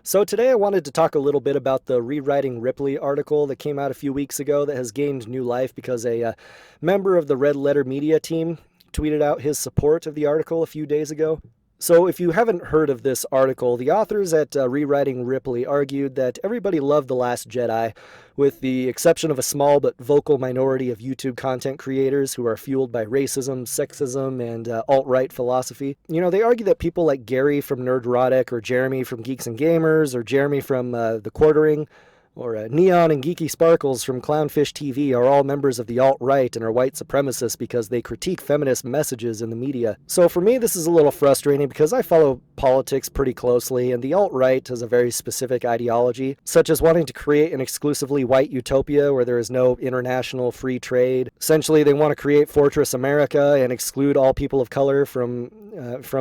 So today I wanted to talk a little bit about the Rewriting Ripley article that came out a few weeks ago that has gained new life because a member of the Red Letter Media team tweeted out his support of the article a few days ago. So if you haven't heard of this article, the authors at Rewriting Ripley argued that everybody loved The Last Jedi, with the exception of a small but vocal minority of YouTube content creators who are fueled by racism, sexism, and alt-right philosophy. They argue that people like Gary from Nerdrotic, or Jeremy from Geeks and Gamers, or Jeremy from The Quartering, or Neon and Geeky Sparkles from Clownfish TV are all members of the alt-right and are white supremacists because they critique feminist messages in the media. So for me, this is a little frustrating because I follow politics pretty closely, and the alt-right has a very specific ideology, such as wanting to create an exclusively white utopia where there is no international free trade. Essentially, they want to create Fortress America and exclude all people of color from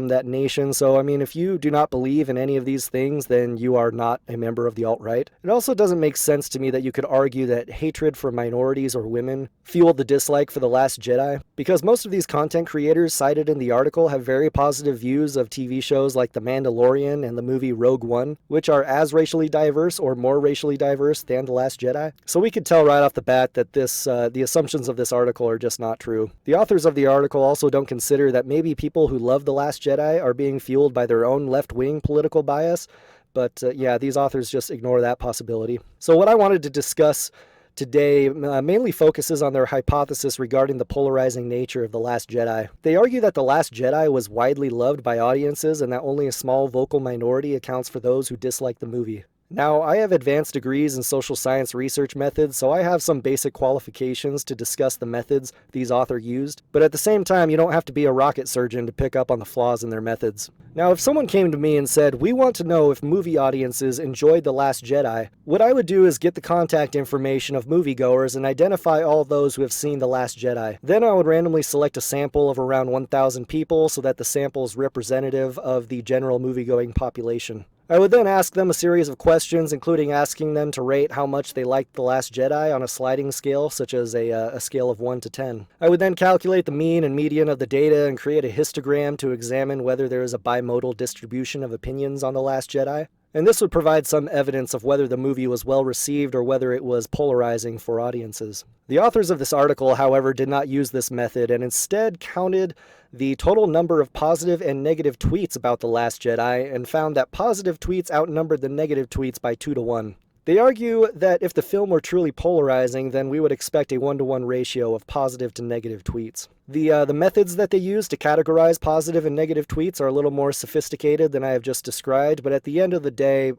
that nation. So, I mean, if you do not believe in any of these things, then you are not a member of the alt-right. It also doesn't make sense to me that you could argue that hatred for minorities or women fueled the dislike for The Last Jedi, because most of these content creators cited in the article have very positive views of TV shows like The Mandalorian and the movie Rogue One, which are as racially diverse or more racially diverse than The Last Jedi. So we could tell right off the bat that the assumptions of this article are just not true. The authors of the article also don't consider that maybe people who love The Last Jedi are being fueled by their own left-wing political bias. But yeah, these authors just ignore that possibility. So what I wanted to discuss today mainly focuses on their hypothesis regarding the polarizing nature of The Last Jedi. They argue that The Last Jedi was widely loved by audiences and that only a small vocal minority accounts for those who dislike the movie. Now, I have advanced degrees in social science research methods, so I have some basic qualifications to discuss the methods these authors used, but at the same time, you don't have to be a rocket surgeon to pick up on the flaws in their methods. Now, if someone came to me and said, "We want to know if movie audiences enjoyed The Last Jedi," what I would do is get the contact information of moviegoers and identify all those who have seen The Last Jedi. Then I would randomly select a sample of around 1,000 people so that the sample is representative of the general moviegoing population. I would then ask them a series of questions, including asking them to rate how much they liked The Last Jedi on a sliding scale, such as a scale of 1 to 10. I would then calculate the mean and median of the data and create a histogram to examine whether there is a bimodal distribution of opinions on The Last Jedi. And this would provide some evidence of whether the movie was well received or whether it was polarizing for audiences. The authors of this article, however, did not use this method and instead counted the total number of positive and negative tweets about The Last Jedi and found that positive tweets outnumbered the negative tweets by 2 to 1. They argue that if the film were truly polarizing, then we would expect a 1-to-1 ratio of positive to negative tweets. The methods that they use to categorize positive and negative tweets are a little more sophisticated than I have just described, but at the end of the day,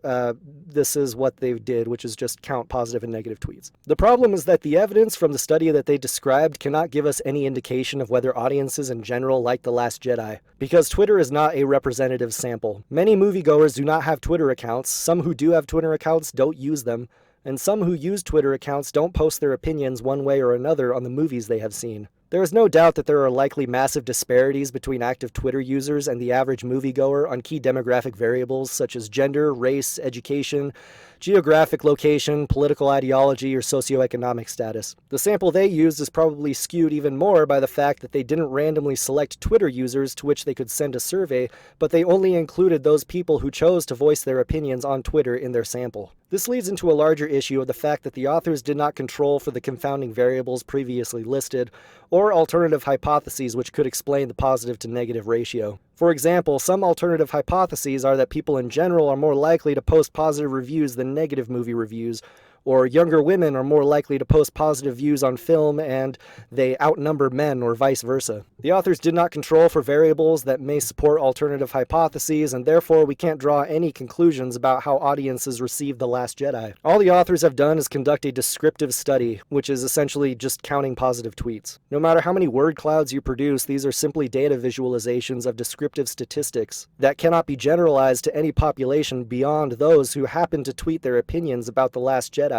this is what they did, which is just count positive and negative tweets. The problem is that the evidence from the study that they described cannot give us any indication of whether audiences in general like The Last Jedi, because Twitter is not a representative sample. Many moviegoers do not have Twitter accounts, some who do have Twitter accounts don't use them, and some who use Twitter accounts don't post their opinions one way or another on the movies they have seen. There is no doubt that there are likely massive disparities between active Twitter users and the average moviegoer on key demographic variables such as gender, race, education, geographic location, political ideology, or socioeconomic status. The sample they used is probably skewed even more by the fact that they didn't randomly select Twitter users to which they could send a survey, but they only included those people who chose to voice their opinions on Twitter in their sample. This leads into a larger issue of the fact that the authors did not control for the confounding variables previously listed, or alternative hypotheses which could explain the positive to negative ratio. For example, some alternative hypotheses are that people in general are more likely to post positive reviews than negative movie reviews, or younger women are more likely to post positive views on film and they outnumber men, or vice versa. The authors did not control for variables that may support alternative hypotheses, and therefore we can't draw any conclusions about how audiences receive The Last Jedi. All the authors have done is conduct a descriptive study, which is essentially just counting positive tweets. No matter how many word clouds you produce, these are simply data visualizations of descriptive statistics that cannot be generalized to any population beyond those who happen to tweet their opinions about The Last Jedi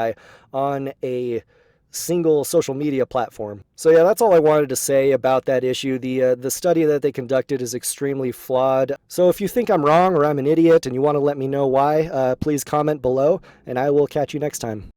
on a single social media platform. So yeah, that's all I wanted to say about that issue. The study that they conducted is extremely flawed. So if you think I'm wrong or I'm an idiot and you want to let me know why, please comment below, and I will catch you next time.